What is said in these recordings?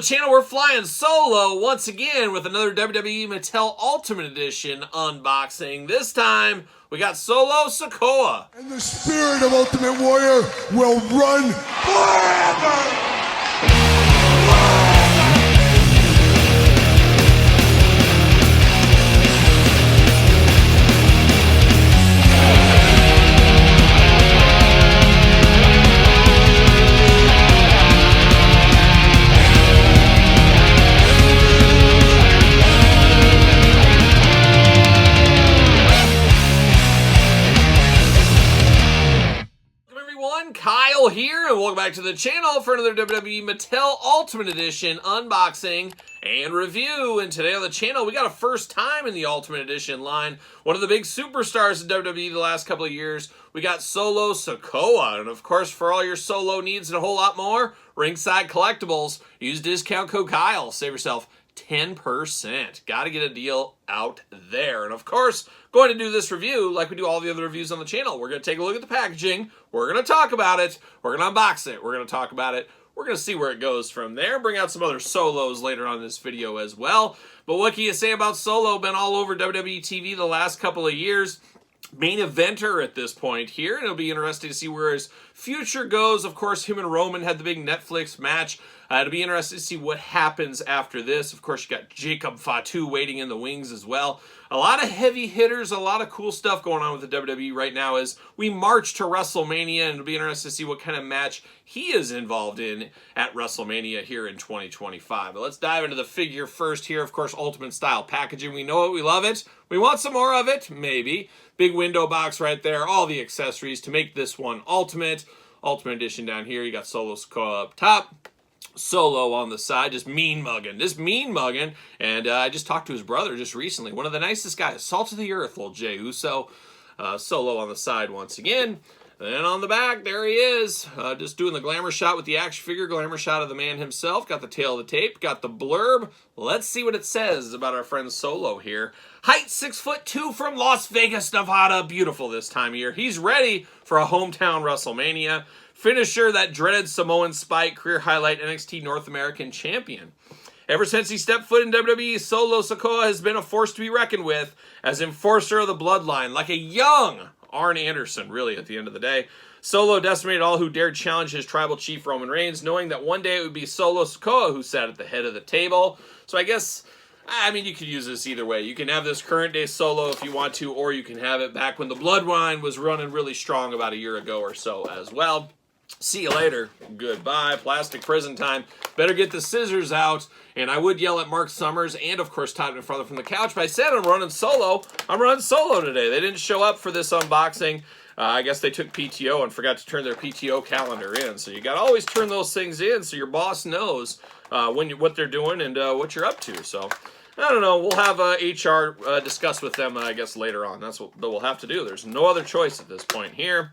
channel, we're flying solo once again with another WWE Mattel Ultimate Edition unboxing. This time, we got Solo Sikoa. And the spirit of Ultimate Warrior will run forever! Kyle here, and welcome back to the channel for another WWE Mattel Ultimate Edition unboxing and review. And today on the channel, we got a first time in the Ultimate Edition line. One of the big superstars in WWE the last couple of years. We got Solo Sikoa. And of course, for all your Solo needs and a whole lot more, Ringside Collectibles, use discount code Kyle. Save yourself 10%. Got to get a deal out there. And of course, going to do this review like we do all the other reviews on the channel. We're going to take a look at the packaging. We're going to talk about it. We're going to unbox it. We're going to talk about it. We're going to see where it goes from there. Bring out some other Solos later on in this video as well. But what can you say about Solo? Been all over WWE TV the last couple of years. Main eventer at this point here, and it'll be interesting to see where his future goes. Of course, him and Roman had the big Netflix match. It'll be interesting to see what happens after this. Of course, you got Jacob Fatu waiting in the wings as well. A lot of heavy hitters, a lot of cool stuff going on with the WWE right now as we march to WrestleMania, and it'll be interesting to see what kind of match he is involved in at WrestleMania here in 2025. But let's dive into the figure first here. Of course, Ultimate style packaging. We know it, we love it. We want some more of it, maybe. Big window box right there, all the accessories to make this one Ultimate. Ultimate Edition down here. You got Solo Sikoa up top. Solo on the side, just mean mugging. And I just talked to his brother just recently. One of the nicest guys, salt of the earth, old Jey Uso. Solo on the side once again. Then on the back, there he is. Just doing the glamour shot with the action figure, glamour shot of the man himself. Got the tail of the tape, got the blurb. Let's see what it says about our friend Solo here. Height 6'2" from Las Vegas, Nevada. Beautiful this time of year. He's ready for a hometown WrestleMania. Finisher, that dreaded Samoan Spike, career highlight NXT North American champion. Ever since he stepped foot in WWE, Solo Sikoa has been a force to be reckoned with as enforcer of the bloodline, like a young Arn Anderson, really, at the end of the day. Solo decimated all who dared challenge his tribal chief Roman Reigns, knowing that one day it would be Solo Sikoa who sat at the head of the table. So I guess, you could use this either way. You can have this current day Solo if you want to, or you can have it back when the bloodline was running really strong about a year ago or so as well. See you later. Goodbye. Plastic prison time. Better get the scissors out. And I would yell at Mark Summers and, of course, Todd McFarlane from the couch. But I said I'm running solo. I'm running solo today. They didn't show up for this unboxing. I guess they took PTO and forgot to turn their PTO calendar in. So you got to always turn those things in so your boss knows what they're doing and what you're up to. So I don't know. We'll have HR discuss with them, I guess, later on. That's what we'll have to do. There's no other choice at this point here.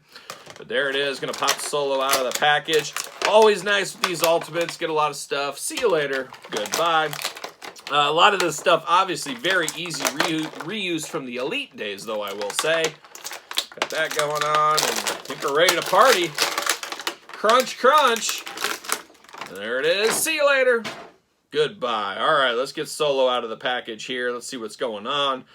But there it is. Going to pop Solo out of the package. Always nice with these Ultimates. Get a lot of stuff. See you later. Goodbye. A lot of this stuff, obviously, very easy reuse from the Elite days, though, I will say. Got that going on. And I think we're ready to party. Crunch, crunch. There it is. See you later. Goodbye. All right, let's get Solo out of the package here. Let's see what's going on.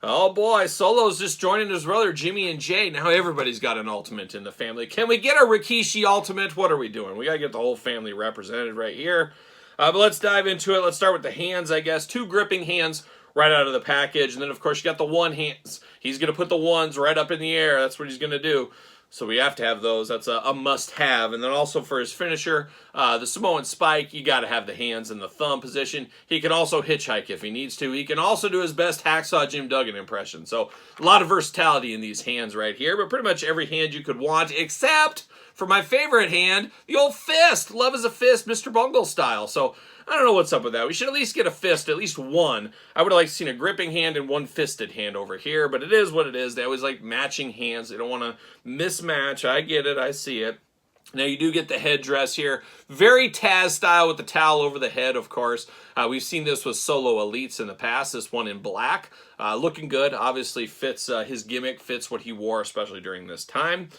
Oh boy, Solo's just joining his brother Jimmy and Jay. Now everybody's got an Ultimate in the family. Can we get a Rikishi Ultimate? What are we doing? We got to get the whole family represented right here. But let's dive into it. Let's start with the hands, I guess. 2 gripping hands right out of the package. And then, of course, you got the one hands. He's going to put the ones right up in the air. That's what he's going to do. So we have to have those. That's a must-have. And then also for his finisher, the Samoan Spike, you got to have the hands in the thumb position. He can also hitchhike if he needs to. He can also do his best Hacksaw Jim Duggan impression. So a lot of versatility in these hands right here. But pretty much every hand you could want, except for my favorite hand, the old fist. Love is a fist, Mr. Bungle style. So I don't know what's up with that. We should at least get a fist, at least one. I would have liked to seen a gripping hand and one fisted hand over here, but it is what it is. They always like matching hands. They don't want to mismatch. I get it. I see it. Now, you do get the headdress here. Very Taz style with the towel over the head, of course. We've seen this with Solo Elites in the past. This one in black. Looking good. Obviously fits his gimmick, fits what he wore, especially during this time.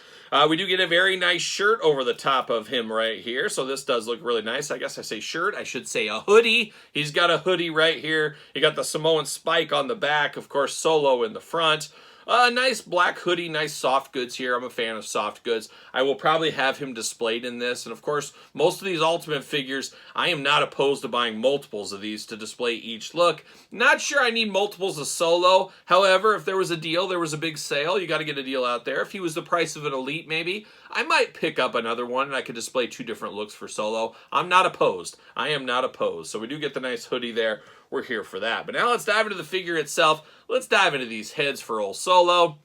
We do get a very nice shirt over the top of him right here. So this does look really nice. I guess I say shirt. I should say a hoodie. He's got a hoodie right here. You got the Samoan spike on the back. Of course, Solo in the front. Nice black hoodie, nice soft goods here. I'm a fan of soft goods. I will probably have him displayed in this. And of course, most of these Ultimate figures, I am not opposed to buying multiples of these to display each look. Not sure I need multiples of Solo. However, if there was a deal, there was a big sale, you got to get a deal out there. If he was the price of an Elite, maybe, I might pick up another one and I could display 2 different looks for Solo. I'm not opposed. I am not opposed. So we do get the nice hoodie there. We're here for that. But now let's dive into the figure itself. Let's dive into these heads for old Solo.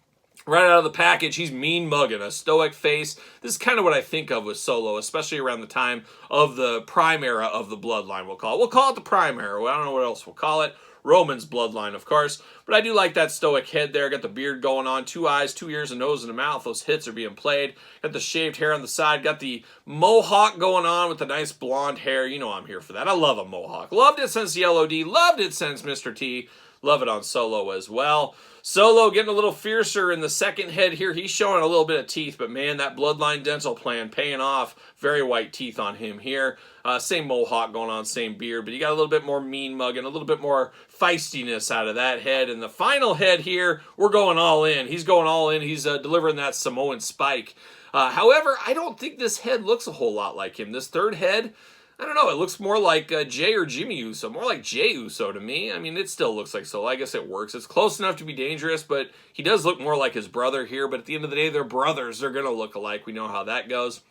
Right out of the package, he's mean mugging, a stoic face. This is kind of what I think of with Solo, especially around the time of the prime era of the bloodline, we'll call it. We'll call it the prime era. I don't know what else we'll call it. Roman's bloodline, of course. But I do like that stoic head there. Got the beard going on. 2 eyes, 2 ears, a nose, and a mouth. Those hits are being played. Got the shaved hair on the side. Got the mohawk going on with the nice blonde hair. You know I'm here for that. I love a mohawk. Loved it since Yellow D. Loved it since Mr. T. Love it on Solo as well. Solo getting a little fiercer in the second head here. He's showing a little bit of teeth, but man, that bloodline dental plan paying off. Very white teeth on him here. Same mohawk going on, same beard, but you got a little bit more mean mugging, a little bit more feistiness out of that head. And the final head here, we're going all in. He's going all in. He's delivering that Samoan spike. However, I don't think this head looks a whole lot like him. This third head, I don't know, it looks more like Jay or Jimmy Uso, more like Jay Uso to me. I mean, it still looks like Solo. I guess it works. It's close enough to be dangerous, but he does look more like his brother here. But at the end of the day, they're brothers. They're going to look alike. We know how that goes.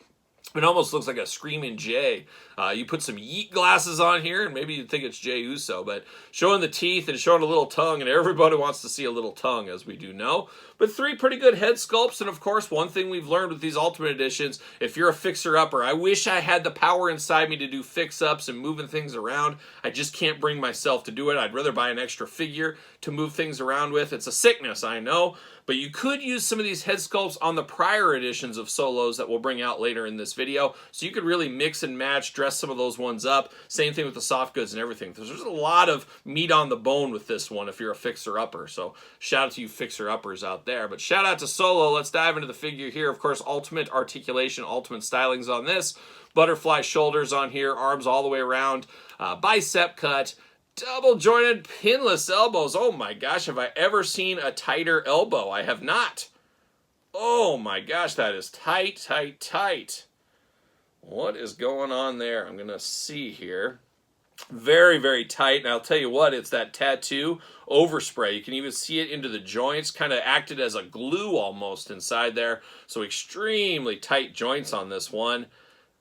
It almost looks like a Screaming Jay. You put some yeet glasses on here, and maybe you'd think it's Jay Uso, but showing the teeth and showing a little tongue, and everybody wants to see a little tongue, as we do know. But 3 pretty good head sculpts, and of course, one thing we've learned with these Ultimate Editions, if you're a fixer-upper, I wish I had the power inside me to do fix-ups and moving things around. I just can't bring myself to do it. I'd rather buy an extra figure to move things around with. It's a sickness, I know, but you could use some of these head sculpts on the prior editions of Solos that we'll bring out later in this video, so you could really mix and match, dress some of those ones up. Same thing with the soft goods and everything. There's a lot of meat on the bone with this one if you're a fixer-upper, so shout out to you fixer-uppers out there. But shout out to Solo. Let's dive into the figure here. Of course, ultimate articulation, ultimate stylings on this. Butterfly shoulders on here, arms all the way around, bicep cut, double jointed pinless elbows. Oh my gosh, have I ever seen a tighter elbow? I have not. Oh my gosh, that is tight, tight, tight. What is going on there? I'm going to see here. Very, very tight. And I'll tell you what, it's that tattoo overspray. You can even see it into the joints, kind of acted as a glue almost inside there. So extremely tight joints on this one.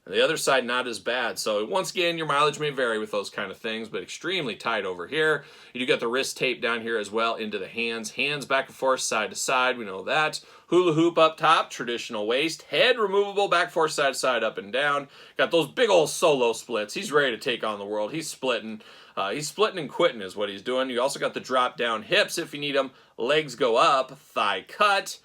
And the other side, not as bad. So once again, your mileage may vary with those kind of things, but extremely tight over here. You do got the wrist tape down here as well into the hands. Hands back and forth, side to side. We know that. Hula hoop up top, traditional waist. Head removable, back, forth, side to side, up and down. Got those big old Solo splits. He's ready to take on the world. He's splitting. He's splitting and quitting is what he's doing. You also got the drop down hips if you need them. Legs go up, thigh cut.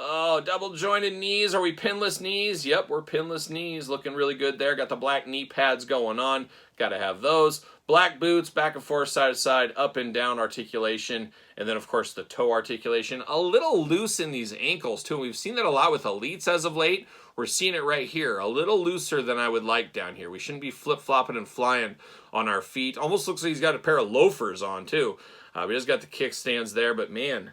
Oh, double jointed knees. Are we pinless knees? Yep, we're pinless knees. Looking really good there. Got the black knee pads going on. Got to have those. Black boots, back and forth, side to side, up and down articulation. And then, of course, the toe articulation. A little loose in these ankles, too. We've seen that a lot with elites as of late. We're seeing it right here. A little looser than I would like down here. We shouldn't be flip-flopping and flying on our feet. Almost looks like he's got a pair of loafers on, too. He just got the kickstands there, but man,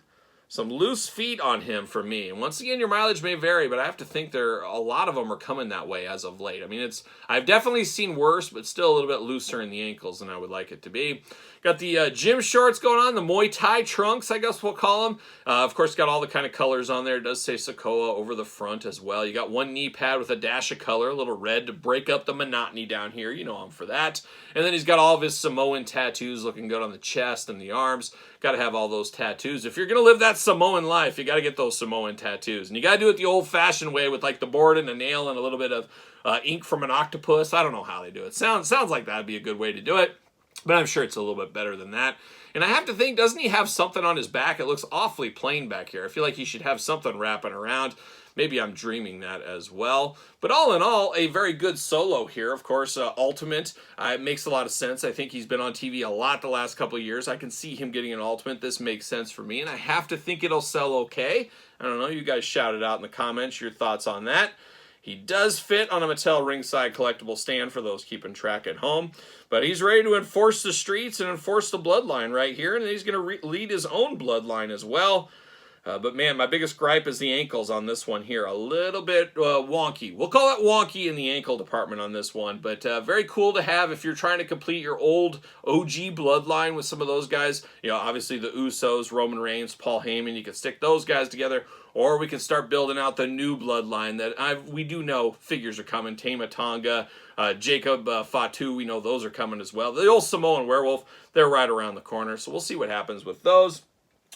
some loose feet on him for me. And once again, your mileage may vary, but I have to think a lot of them are coming that way as of late. I mean, I've definitely seen worse, but still a little bit looser in the ankles than I would like it to be. Got the gym shorts going on, the Muay Thai trunks, I guess we'll call them. Of course, got all the kind of colors on there. It does say Sikoa over the front as well. You got one knee pad with a dash of color, a little red to break up the monotony down here. You know I'm for that. And then he's got all of his Samoan tattoos looking good on the chest and the arms. Got to have all those tattoos. If you're going to live that Samoan life, you got to get those Samoan tattoos. And you got to do it the old-fashioned way with like the board and a nail and a little bit of ink from an octopus. I don't know how they do it. Sounds like that would be a good way to do it. But I'm sure it's a little bit better than that. And I have to think, doesn't he have something on his back? It looks awfully plain back here. I feel like he should have something wrapping around. maybe I'm dreaming that as well. But all in all, a very good solo here. Of course, Ultimate, it makes a lot of sense. I think he's been on TV a lot the last couple of years. I can see him getting an Ultimate. This makes sense for me, and I have to think it'll sell okay. I don't know. You guys shout it out in the comments, your thoughts on that. He does fit on a Mattel ringside collectible stand for those keeping track at home. But he's ready to enforce the streets and enforce the bloodline right here. And he's going to lead his own bloodline as well. But man, my biggest gripe is the ankles on this one here. A little bit wonky. We'll call it wonky in the ankle department on this one. But very cool to have if you're trying to complete your old OG bloodline with some of those guys. You know, obviously the Usos, Roman Reigns, Paul Heyman. You can stick those guys together. Or we can start building out the new bloodline that we do know figures are coming. Tama Tonga, Jacob Fatu, we know those are coming as well. The old Samoan Werewolf, they're right around the corner. So we'll see what happens with those.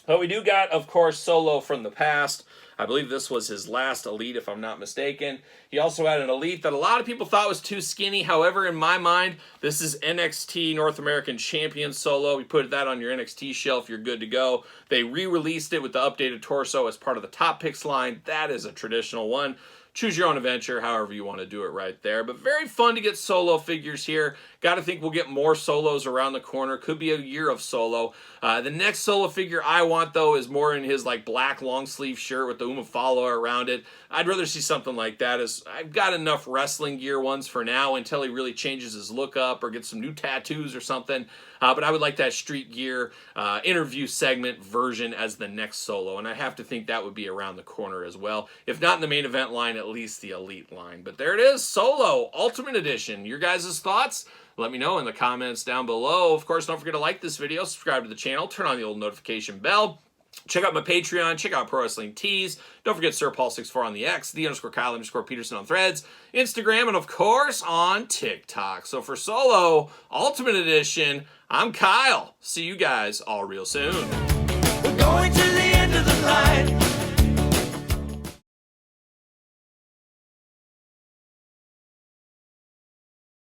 But we do got, of course, Solo from the past. I believe this was his last Elite, if I'm not mistaken. He also had an Elite that a lot of people thought was too skinny. However, in my mind, this is NXT North American Champion Solo. We put that on your NXT shelf, you're good to go. They re-released it with the updated torso as part of the Top Picks line. That is a traditional one. Choose your own adventure, however you want to do it right there. But very fun to get Solo figures here. Got to think we'll get more Solos around the corner. Could be a year of Solo. The next Solo figure I want, though, is more in his like black long sleeve shirt with the Umafalo around it. I'd rather see something like that, as I've got enough wrestling gear ones for now until he really changes his look up or gets some new tattoos or something. But I would like that street gear interview segment version as the next Solo, and I have to think that would be around the corner as well. If not in the main event line, at least the Elite line. But there it is, Solo Ultimate Edition. Your guys' thoughts? Let me know in the comments down below. Of course, don't forget to like this video, subscribe to the channel, turn on the old notification bell. Check out my Patreon, check out Pro Wrestling Tees. Don't forget Sir Paul64 on the X, _Kyle_Peterson on Threads, Instagram, and of course on TikTok. So for Solo Ultimate Edition, I'm Kyle. See you guys all real soon. We're going to the end of the line.